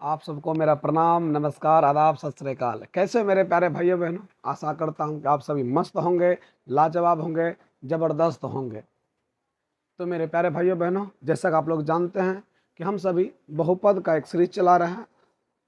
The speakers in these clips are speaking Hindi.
आप सबको मेरा प्रणाम, नमस्कार, आदाब, सत श्री अकाल। कैसे हो मेरे प्यारे भाइयों बहनों? आशा करता हूँ कि आप सभी मस्त होंगे, लाजवाब होंगे, ज़बरदस्त होंगे। तो मेरे प्यारे भाइयों बहनों, जैसा कि आप लोग जानते हैं कि हम सभी बहुपद का एक सीरीज चला रहे हैं,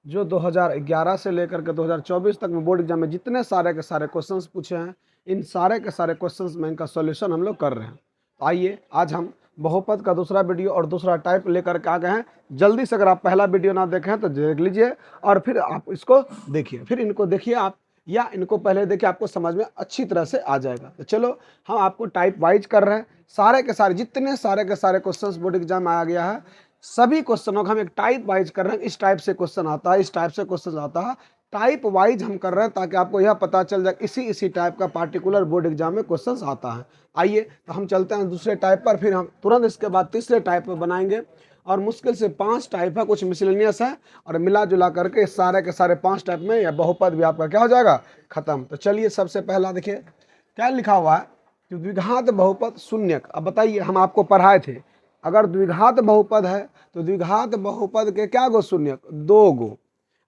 जो 2011 से लेकर के 2024 तक में बोर्ड एग्जाम में जितने सारे के सारे क्वेश्चंस पूछे हैं, इन सारे के सारे क्वेश्चंस में इनका सॉल्यूशन हम लोग कर रहे हैं। तो आइए, आज हम बहुपद का दूसरा वीडियो और दूसरा टाइप लेकर के आ गए हैं। जल्दी से अगर आप पहला वीडियो ना देखें तो देख लीजिए और फिर आप इसको देखिए, फिर इनको देखिए आप, या इनको पहले देखिए, आपको समझ में अच्छी तरह से आ जाएगा। तो चलो, हम आपको टाइप वाइज कर रहे हैं। सारे के सारे जितने सारे के सारे क्वेश्चंस बोर्ड एग्जाम में आ गया है, सभी क्वेश्चनों का हम एक टाइप वाइज कर रहे हैं। इस टाइप से क्वेश्चन आता है, इस टाइप से क्वेश्चन आता है, टाइप वाइज हम कर रहे हैं ताकि आपको यह पता चल जाए इसी टाइप का पार्टिकुलर बोर्ड एग्जाम में क्वेश्चन आता है। आइए, तो हम चलते हैं दूसरे टाइप पर, फिर हम तुरंत इसके बाद तीसरे टाइप पर बनाएंगे। और मुश्किल से 5 टाइप है, कुछ मिसलेनियस है, और मिला जुला करके सारे के सारे 5 टाइप में या बहुपद भी आपका क्या हो जाएगा, खत्म। तो चलिए, सबसे पहला देखिए क्या लिखा हुआ है कि द्विघात बहुपद शून्यक। अब बताइए, हम आपको पढ़ाए थे, अगर द्विघात बहुपद है तो द्विघात बहुपद के क्या गो शून्यक, 2 गो।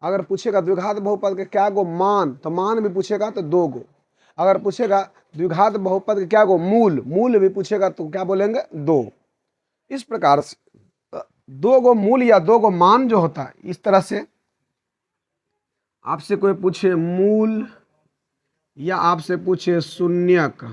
अगर पूछेगा द्विघात बहुपद के क्या गो मान, तो मान भी पूछेगा तो 2 गो। अगर पूछेगा द्विघात बहुपद के क्या गो मूल, मूल भी पूछेगा तो क्या बोलेंगे, 2। इस प्रकार से 2 गो मूल या 2 गो मान जो होता है, इस तरह से आपसे कोई पूछे मूल या आपसे पूछे शून्यक,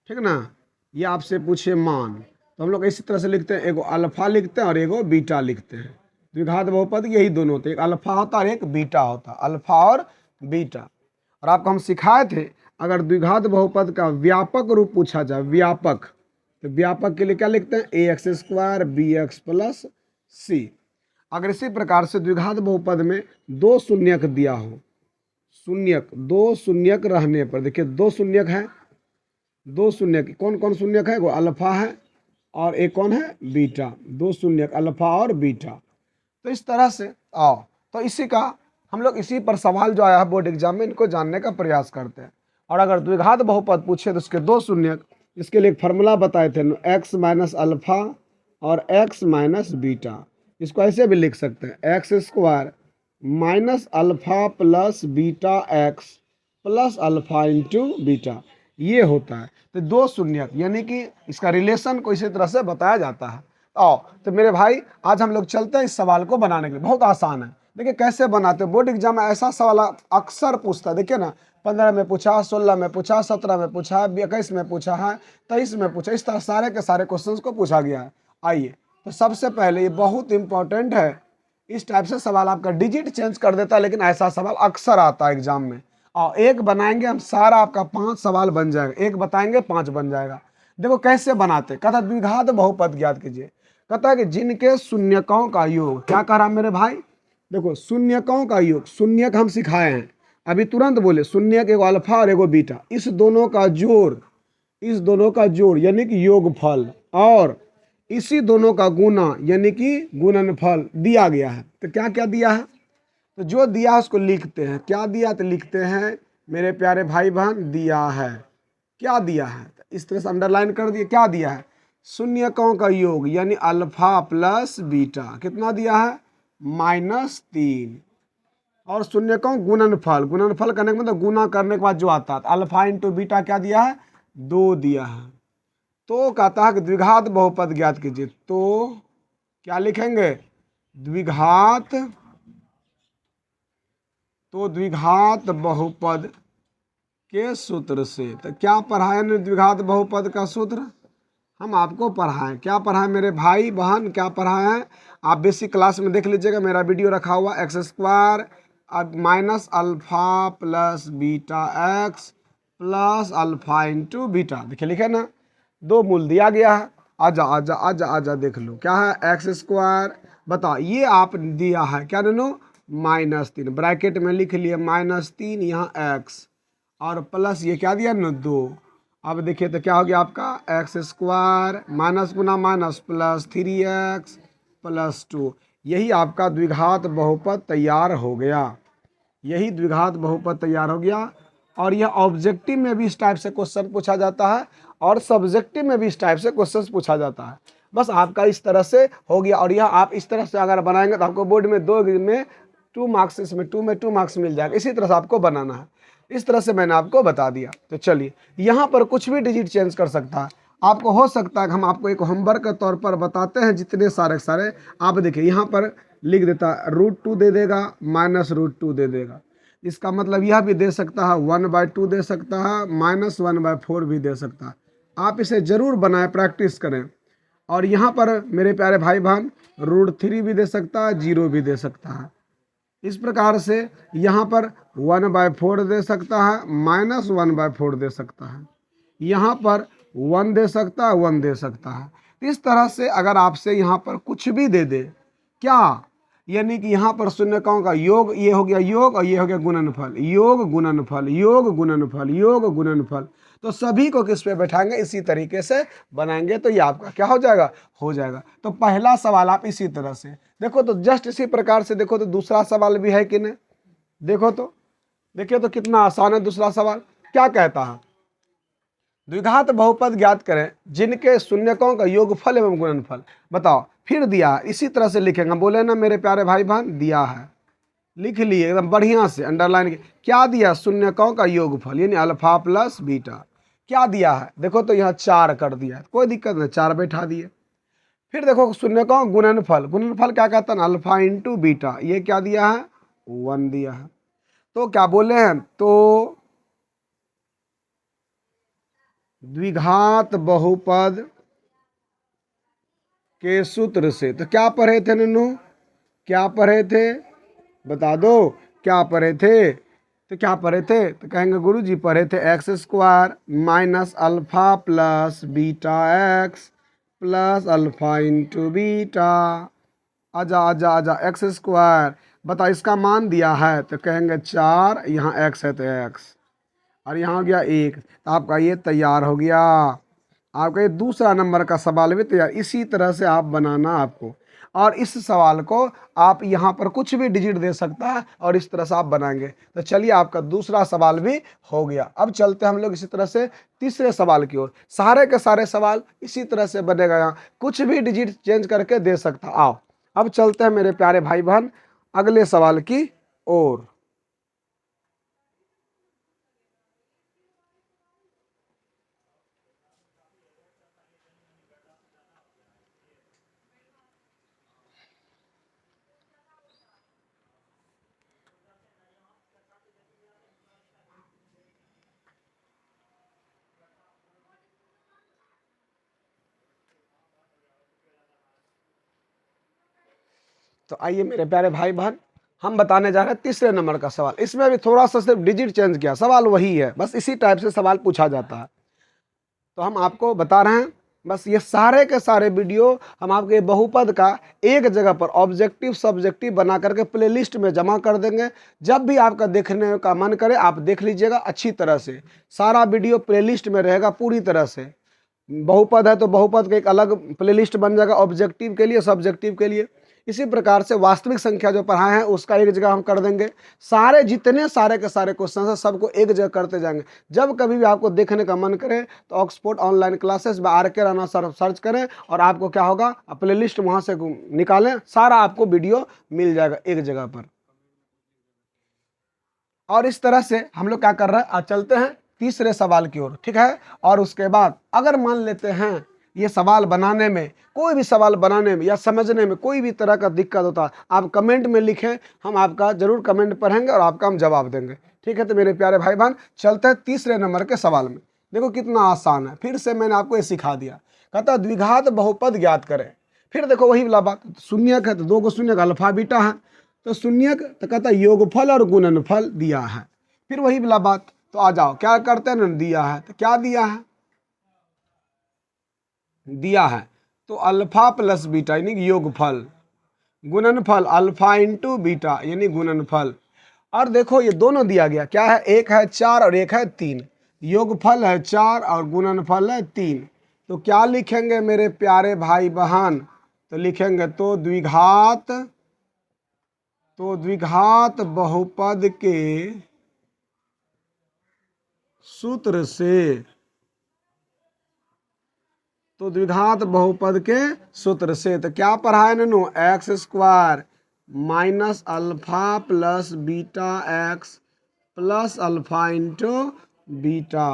ठीक ना, या आपसे पूछे मान, तो हम लोग इसी तरह से लिखते हैं, एगो अल्फा लिखते हैं और एगो बीटा लिखते हैं। द्विघात बहुपद यही दोनों होते हैं, एक अल्फा होता है और एक बीटा होता है, अल्फा और बीटा। और आपको हम सिखाए थे, अगर द्विघात बहुपद का व्यापक रूप पूछा जाए, व्यापक, तो व्यापक के लिए क्या लिखते हैं, ax² bx + c। अगर इसी प्रकार से द्विघात बहुपद में 2 शून्यक दिया हो, शून्यक, 2 शून्यक रहने पर, देखिए 2 शून्यक है, 2 शून्यक कौन कौन शून्यक है, वो अल्फा है और एक कौन है, बीटा। 2 शून्यक अल्फा और बीटा। तो इस तरह से आओ, तो इसी का हम लोग इसी पर सवाल जो आया है बोर्ड एग्जाम में, इनको जानने का प्रयास करते हैं। और अगर द्विघात बहुपद पूछे तो उसके 2 शून्यक, इसके लिए एक फार्मूला बताए थे, x - अल्फा और x - बीटा। इसको ऐसे भी लिख सकते हैं, x² - alpha + beta x + alpha × beta, ये होता है। तो 2 शून्यक, यानी कि इसका रिलेशन को इसी तरह से बताया जाता है। आओ, तो मेरे भाई, आज हम लोग चलते हैं इस सवाल को बनाने के लिए। बहुत आसान है, देखिए कैसे बनाते हैं। बोर्ड एग्जाम में ऐसा सवाल अक्सर पूछता है, देखिए ना, 15 में पूछा, 16 में पूछा, 17 में पूछा, 21 में पूछा है, 23 में पूछा, इस तरह सारे के सारे क्वेश्चन को पूछा गया है। आइए, तो सबसे पहले, ये बहुत इंपॉर्टेंट है, इस टाइप से सवाल आपका डिजिट चेंज कर देता है, लेकिन ऐसा सवाल अक्सर आता है एग्जाम में। और एक बनाएंगे हम, सारा आपका 5 सवाल बन जाएगा, एक बताएंगे 5 बन जाएगा। देखो कैसे बनाते, कहता द्विघात बहुपद ज्ञात कीजिए। कहता है कि जिनके शून्यकों का योग, क्या कह रहा मेरे भाई, देखो शून्यकों का योग, शून्यक हम सिखाए हैं, अभी तुरंत बोले, शून्यक एगो अल्फा और एगो बीटा, इस दोनों का जोड़, इस दोनों का जोड़ यानी कि योगफल, और इसी दोनों का गुना यानी कि गुणनफल दिया गया है। तो क्या क्या दिया है, तो जो दिया उसको लिखते हैं, क्या दिया तो लिखते हैं मेरे प्यारे भाई बहन, दिया है, क्या दिया है, तो इस तरह से अंडरलाइन कर दिए, क्या दिया है, शून्यकों का योग यानी अल्फा + बीटा, कितना दिया है, -3, और शून्यकों गुणनफल, गुणनफल करने के मतलब गुना करने के बाद जो आता है, अल्फा × बीटा क्या दिया है, 2 दिया है। तो कहता है कि द्विघात बहुपद ज्ञात कीजिए, तो क्या लिखेंगे, द्विघात, तो द्विघात बहुपद के सूत्र से। तो क्या पढ़ाए ने द्विघात बहुपद का सूत्र, हम आपको पढ़ाएं, क्या पढ़ाएं मेरे भाई बहन, क्या पढ़ाए हैं आप बेसिक क्लास में देख लीजिएगा, मेरा वीडियो रखा हुआ, x² - alpha + beta x + alpha × beta, देखिए लिखे ना, 2 मूल दिया गया है। आजा आजा आजा आजा, देख लो क्या है, x², बताओ ये आप दिया है क्या दोनों, -3, ब्रैकेट में लिख लिए -3, यहाँ x, और प्लस ये क्या दिया ना, 2। अब देखिए तो क्या हो गया आपका, x² माइनस गुना माइनस प्लस 3x + 2, यही आपका द्विघात बहुपद तैयार हो गया, यही द्विघात बहुपद तैयार हो गया। और यह ऑब्जेक्टिव में भी इस टाइप से क्वेश्चन पूछा जाता है और सब्जेक्टिव में भी इस टाइप से क्वेश्चन पूछा जाता है। बस आपका इस तरह से हो गया। और यह आप इस तरह से अगर बनाएंगे तो आपको बोर्ड में 2 में 2 मार्क्स, इसमें 2 में 2 मार्क्स मिल जाएगा। इसी तरह से आपको बनाना है। इस तरह से मैंने आपको बता दिया। तो चलिए, यहाँ पर कुछ भी डिजिट चेंज कर सकता है। आपको हो सकता है कि हम आपको एक होमवर्क के तौर पर बताते हैं जितने सारे आप देखिए यहाँ पर लिख देता है √2 दे देगा, -√2 दे देगा। इसका मतलब यह भी दे सकता है 1/2 दे सकता है, -1/4 भी दे सकता है। आप इसे जरूर बनाएं, प्रैक्टिस करें। और यहाँ पर मेरे प्यारे भाई बहन √3 भी दे सकता है, 0 भी दे सकता है। इस प्रकार से यहाँ पर 1/4 दे सकता है, -1/4 दे सकता है। यहाँ पर 1 दे सकता है, 1 दे सकता है। इस तरह से अगर आपसे यहाँ पर कुछ भी दे दे, क्या यानी कि यहाँ पर शून्यकों का योग, ये हो गया योग और ये हो गया गुणनफल, योग गुणनफल, योग गुणनफल, योग गुणनफल, तो सभी को किस पे बैठाएंगे, इसी तरीके से बनाएंगे तो ये आपका क्या हो जाएगा, हो जाएगा। तो पहला सवाल आप इसी तरह से देखो, तो जस्ट इसी प्रकार से देखो तो दूसरा सवाल भी है कि नहीं, देखो तो, देखिए तो कितना आसान है। दूसरा सवाल क्या कहता है, द्विघात बहुपद ज्ञात करें जिनके शून्यकों का योगफल एवं गुणनफल बताओ। फिर दिया है, इसी तरह से लिखेंगे, बोले ना मेरे प्यारे भाई बहन, दिया है, लिख लिए एकदम बढ़िया से अंडरलाइन। क्या दिया, शून्यकों का योगफल यानी अल्फा प्लस बीटा। क्या दिया है, देखो तो यहाँ 4 कर दिया है, कोई दिक्कत नहीं, 4 बैठा दिए। फिर देखो शून्यकों गुणनफल, गुणनफल क्या कहता है, अल्फा इंटू बीटा, ये क्या दिया है, 1 दिया है। तो क्या बोले हैं, तो द्विघात बहुपद के सूत्र से, तो क्या पढ़े थे नन्नू, क्या पढ़े थे, बता दो क्या पढ़े थे। तो क्या पढ़े थे, तो कहेंगे गुरु जी पढ़े थे x² minus alpha plus beta x plus alpha into beta. आजा आजा आजा, x², बता इसका मान दिया है, तो कहेंगे 4, यहाँ x है तो x, और यहाँ हो गया 1, तो आपका ये तैयार हो गया। आपका ये दूसरा नंबर का सवाल भी तैयार। इसी तरह से आप बनाना आपको, और इस सवाल को आप यहाँ पर कुछ भी डिजिट दे सकता है और इस तरह से आप बनाएंगे। तो चलिए, आपका दूसरा सवाल भी हो गया। अब चलते हम लोग इसी तरह से तीसरे सवाल की ओर। सारे के सारे सवाल इसी तरह से बनेगा, यहाँ कुछ भी डिजिट चेंज करके दे सकता। आओ अब चलते हैं मेरे प्यारे भाई बहन अगले सवाल की ओर। तो आइए मेरे प्यारे भाई बहन, हम बताने जा रहे हैं तीसरे नंबर का सवाल। इसमें भी थोड़ा सा सिर्फ डिजिट चेंज किया, सवाल वही है, बस इसी टाइप से सवाल पूछा जाता है। तो हम आपको बता रहे हैं, बस ये सारे के सारे वीडियो हम आपके बहुपद का एक जगह पर ऑब्जेक्टिव सब्जेक्टिव बना करके प्लेलिस्ट में जमा कर देंगे। जब भी आपका देखने का मन करे आप देख लीजिएगा अच्छी तरह से। सारा वीडियो प्लेलिस्ट में रहेगा पूरी तरह से। बहुपद है तो बहुपद का एक अलग प्लेलिस्ट बन जाएगा, ऑब्जेक्टिव के लिए, सब्जेक्टिव के लिए। इसी प्रकार से वास्तविक संख्या जो पढ़ाए हैं उसका एक जगह हम कर देंगे। सारे जितने सारे के सारे क्वेश्चन हैं सबको एक जगह करते जाएंगे। जब कभी भी आपको देखने का मन करे तो ऑक्सफोर्ड ऑनलाइन क्लासेस में RK राणा सर सर्च करें और आपको क्या होगा, प्ले लिस्ट वहाँ से निकालें, सारा आपको वीडियो मिल जाएगा एक जगह पर। और इस तरह से हम लोग क्या कर रहे हैं, आज चलते हैं तीसरे सवाल की ओर, ठीक है। और उसके बाद अगर मान लेते हैं ये सवाल बनाने में, कोई भी सवाल बनाने में या समझने में कोई भी तरह का दिक्कत होता है, आप कमेंट में लिखें, हम आपका जरूर कमेंट पढ़ेंगे और आपका हम जवाब देंगे, ठीक है। तो मेरे प्यारे भाई बहन चलते हैं तीसरे नंबर के सवाल में। देखो कितना आसान है, फिर से मैंने आपको ये सिखा दिया। कहता द्विघात बहुपद ज्ञात करें। फिर देखो वही वाला बात, शून्यक है तो 2 को शून्यक अल्फा बीटा है, तो शून्यक तो कहता योगफल और गुणनफल दिया है। फिर वही वाला बात, तो आ जाओ क्या करते हैं ना, दिया है तो क्या दिया है, दिया है तो अल्फा प्लस बीटा यानी योगफल, गुणनफल अल्फा इंटू बीटा यानी गुणनफल। और देखो ये दोनों दिया गया, क्या है, एक है 4 और एक है 3। योगफल है 4 और गुणनफल है 3। तो क्या लिखेंगे मेरे प्यारे भाई बहन, तो लिखेंगे तो द्विघात बहुपद के सूत्र से, तो द्विघात बहुपद के सूत्र से तो क्या पढ़ा है ननू, X square minus alpha plus beta X plus alpha into beta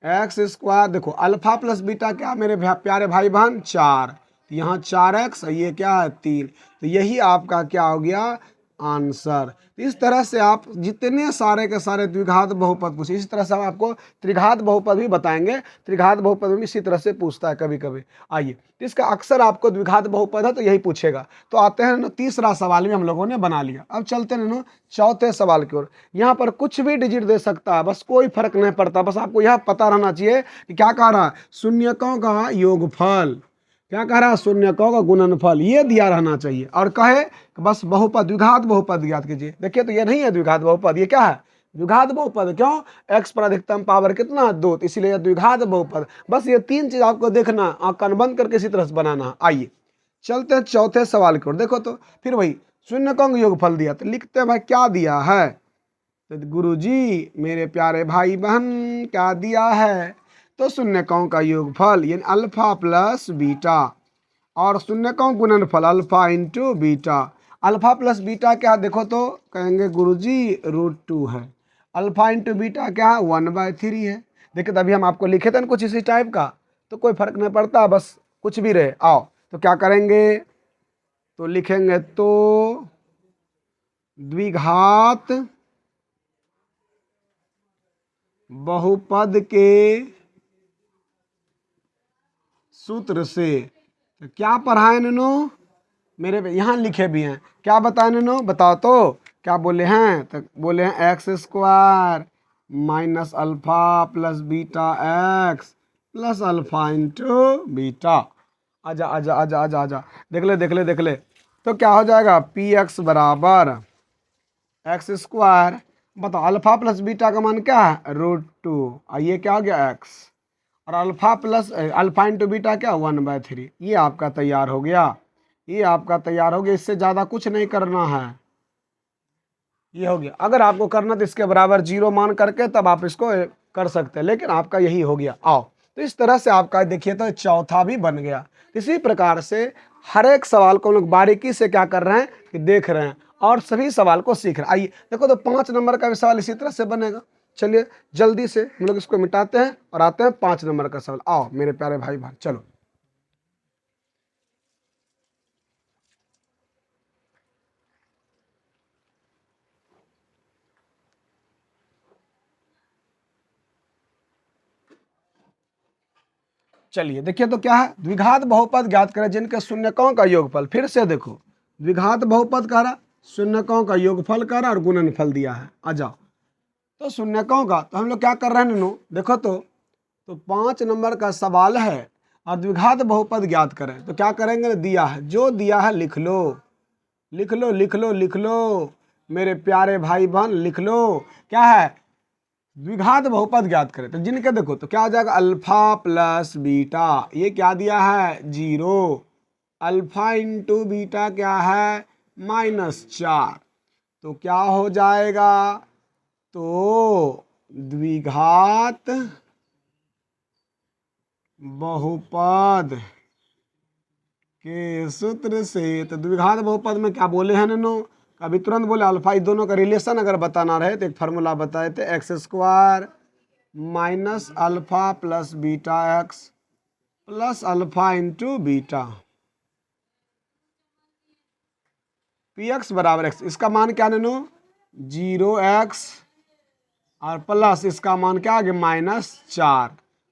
X square. देखो अल्फा प्लस बीटा क्या मेरे प्यारे भाई बहन, 4, यहाँ 4x, ये क्या है 3, तो यही आपका क्या हो गया आंसर। तो इस तरह से आप जितने सारे के सारे द्विघात बहुपद पूछे, इसी तरह से हम आपको त्रिघात बहुपद भी बताएंगे। त्रिघात बहुपद भी इसी तरह से पूछता है कभी कभी। आइए, तो इसका अक्सर आपको द्विघात बहुपद है तो यही पूछेगा। तो आते हैं ना, तीसरा सवाल भी हम लोगों ने बना लिया। अब चलते हैं ना चौथे सवाल की ओर। यहाँ पर कुछ भी डिजिट दे सकता है, बस कोई फर्क नहीं पड़ता, बस आपको यह पता रहना चाहिए कि क्या कह रहा है, शून्यकों का योगफल, क्या कह रहा है, शून्यकों का गुणनफल, ये दिया रहना चाहिए। और कहे कि बस बहुपद, द्विघात बहुपद ज्ञात कीजिए। देखिए तो ये नहीं है द्विघात बहुपद, ये क्या है, द्विघात बहुपद। क्यों, x पर अधिकतम पावर कितना है 2, तो इसीलिए द्विघात बहुपद। बस ये 3 चीज आपको देखना, आंकन बंद करके इसी तरह से बनाना। आइए चलते हैं चौथे सवाल की ओर। देखो तो फिर वही शून्यकों का योगफल दिया, तो लिखते हैं भाई क्या दिया है, तो गुरुजी मेरे प्यारे भाई बहन क्या दिया है, तो शून्यकों का योगफल यानी अल्फा प्लस बीटा, और शून्यकों गुणनफल alpha into beta. Alpha plus beta क्या, देखो तो कहेंगे गुरुजी √2 है, अल्फा इंटू बीटा क्या है 1/3 है। देखिए तो अभी हम आपको लिखे थे ना कुछ इसी टाइप का, तो कोई फर्क नहीं पड़ता, बस कुछ भी रहे। आओ तो क्या करेंगे, तो लिखेंगे तो द्विघात बहुपद के सूत्र से, तो क्या पढ़ाए ननो मेरे पे, यहाँ लिखे भी हैं, क्या बताए ननो बताओ तो, क्या बोले हैं, तो बोले हैं x square minus alpha plus beta X plus alpha into beta. आजा आजा आजा आजा आजा, देख ले देख ले देख ले, तो क्या हो जाएगा, पी एक्स बराबर एक्स स्क्वायर, बताओ अल्फा प्लस बीटा का मान क्या है √2, और ये क्या हो गया एक्स, और alpha plus alpha into beta क्या 1/3। ये आपका तैयार हो गया, ये आपका तैयार हो गया, इससे ज़्यादा कुछ नहीं करना है, ये हो गया। अगर आपको करना तो इसके बराबर 0 मान करके तब आप इसको कर सकते हैं, लेकिन आपका यही हो गया। आओ तो इस तरह से आपका देखिए तो चौथा भी बन गया। इसी प्रकार से हर एक सवाल को हम लोग बारीकी से क्या कर रहे हैं कि देख रहे हैं और सभी सवाल को सीख रहे हैं। आइए देखो तो 5 नंबर का भी सवाल इसी तरह से बनेगा। चलिए जल्दी से हम लोग इसको मिटाते हैं और आते हैं 5 नंबर का सवाल। आओ मेरे प्यारे भाई बहन चलो। चलिए देखिए तो क्या है, द्विघात बहुपद ज्ञात करें जिनके शून्यकों का योगफल। फिर से देखो द्विघात बहुपद कह रहा, शून्यकों का योगफल कह रहा और गुणनफल दिया है। आ जाओ तो शून्यकों का, तो हम लोग क्या कर रहे हैं ननू, देखो तो 5 नंबर का सवाल है और द्विघात बहुपद ज्ञात करें, तो क्या करेंगे, दिया है जो दिया है लिख लो लिख लो लिख लो लिख लो मेरे प्यारे भाई बहन लिख लो। क्या है, द्विघात बहुपद ज्ञात करें, तो जिनके देखो तो क्या हो जाएगा अल्फा प्लस बीटा, ये क्या दिया है 0, अल्फा इंटू बीटा क्या है -4, तो क्या हो जाएगा, तो द्विघात बहुपद के सूत्र से, तो द्विघात बहुपद में क्या बोले हैं ननो, अभी तुरंत बोले अल्फा, इस दोनों का रिलेशन अगर बताना रहे तो एक फार्मूला बताए थे, x square minus alpha plus beta X plus alpha into beta, P x बराबर एक्स, इसका मान क्या ननो 0x और प्लस इसका मान क्या आ गया -4।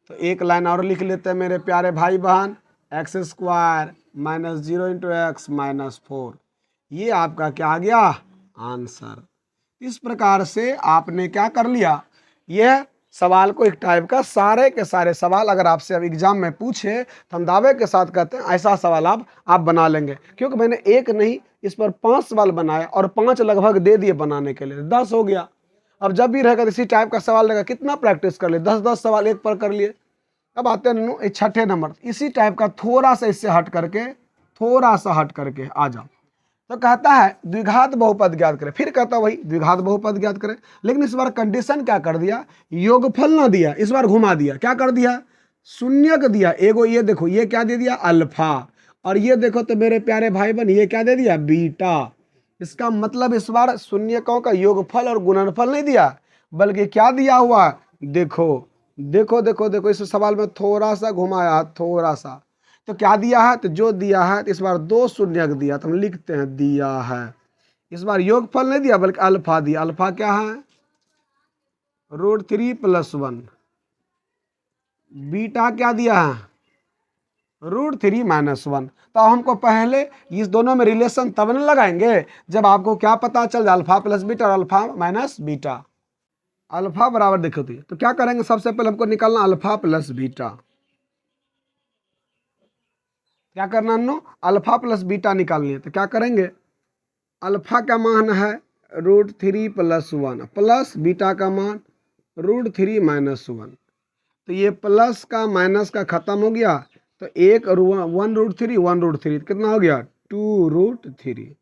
तो एक लाइन और लिख लेते हैं मेरे प्यारे भाई बहन, एक्स स्क्वायर -0 इंटू एक्स -4, ये आपका क्या आ गया आंसर। इस प्रकार से आपने क्या कर लिया, यह सवाल को एक टाइप का सारे के सारे सवाल अगर आपसे अब एग्जाम में पूछे तो हम दावे के साथ कहते हैं ऐसा सवाल आप बना लेंगे, क्योंकि मैंने एक नहीं इस पर 5 सवाल बनाए और 5 लगभग दे दिए बनाने के लिए, 10 हो गया। अब जब भी रहेगा इसी टाइप का सवाल रहेगा, कितना प्रैक्टिस कर लिए, 10-10 सवाल एक पर कर लिए। अब आते हैं छठे नंबर, इसी टाइप का थोड़ा सा इससे हट करके आ जाओ। तो कहता है द्विघात बहुपद ज्ञात करें, फिर कहता वही द्विघात बहुपद ज्ञात करें, लेकिन इस बार कंडीशन क्या कर दिया, योगफल ना दिया, इस बार घुमा दिया, क्या कर दिया, शून्यक दिया, एगो ये देखो ये क्या दे दिया अल्फा, और ये देखो तो मेरे प्यारे भाई बहन ये क्या दे दिया बीटा। इसका मतलब इस बार शून्यकों का योगफल और गुणनफल नहीं दिया, बल्कि क्या दिया हुआ, देखो देखो देखो देखो, इस सवाल में थोड़ा सा घुमाया, थोड़ा सा, तो क्या दिया है, तो जो दिया है तो इस बार दो शून्यक दिया, तो हम लिखते हैं दिया है। इस बार योगफल नहीं दिया बल्कि अल्फा दिया। अल्फा क्या है, √3+1। बीटा क्या दिया है, √3-1। तो हमको पहले इस दोनों में रिलेशन तब न लगाएंगे जब आपको क्या पता चल जाए, अल्फा प्लस बीटा और अल्फा माइनस बीटा। अल्फा बराबर देखो तो क्या करेंगे, सबसे पहले हमको निकालना अल्फा प्लस बीटा। क्या करना नो, अल्फा प्लस बीटा निकालनी है, तो क्या करेंगे, अल्फा का मान है √3+1 प्लस बीटा का मान √3-1। तो ये प्लस का माइनस का खत्म हो गया, तो एक 1√3 कितना हो गया 2√3।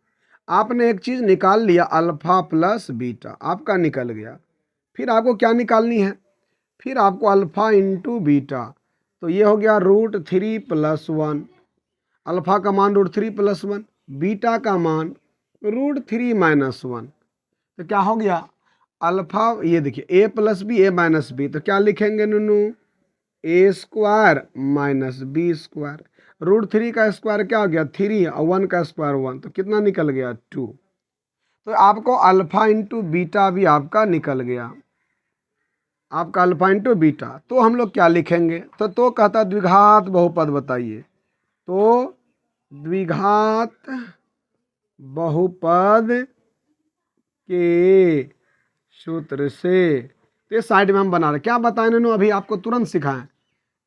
आपने एक चीज निकाल लिया अल्फा प्लस बीटा, आपका निकल गया। फिर आपको क्या निकालनी है, फिर आपको अल्फा इंटू बीटा, तो ये हो गया √3+1। अल्फा का मान √3+1, बीटा का मान √3-1। तो क्या हो गया अल्फा, ये देखिए ए प्लस बी ए माइनस बी, तो क्या लिखेंगे नूनू, A² माइनस B²। √3 का स्क्वायर क्या हो गया 3, और 1 का स्क्वायर 1, तो कितना निकल गया 2। तो आपको अल्फा इंटू बीटा भी आपका निकल गया, आपका अल्फा इंटू बीटा। तो हम लोग क्या लिखेंगे, तो कहता द्विघात बहुपद बताइए, तो द्विघात बहुपद के सूत्र से, तो ये साइड में हम बना रहे, क्या बताएं नू अभी आपको तुरंत सिखाएं,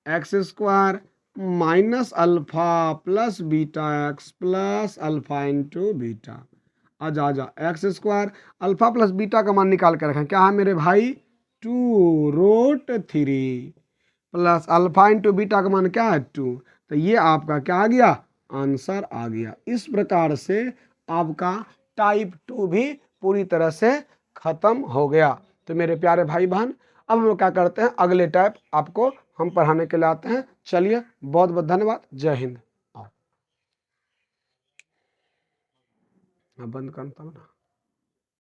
x² minus alpha plus beta x plus alpha into beta. आजा x² अल्फा प्लस बीटा का मान निकाल के रखें, क्या है मेरे भाई 2√3 प्लस अल्फा इंटू बीटा का मान क्या है 2। तो ये आपका क्या आ गया, आंसर आ गया। इस प्रकार से आपका टाइप 2 भी पूरी तरह से खत्म हो गया। तो मेरे प्यारे भाई बहन, अब हम लोग क्या करते हैं, अगले टाइप आपको हम पढ़ाने के लिए आते हैं। चलिए बहुत बहुत धन्यवाद, जय हिंद। बंद करता हूँ ना।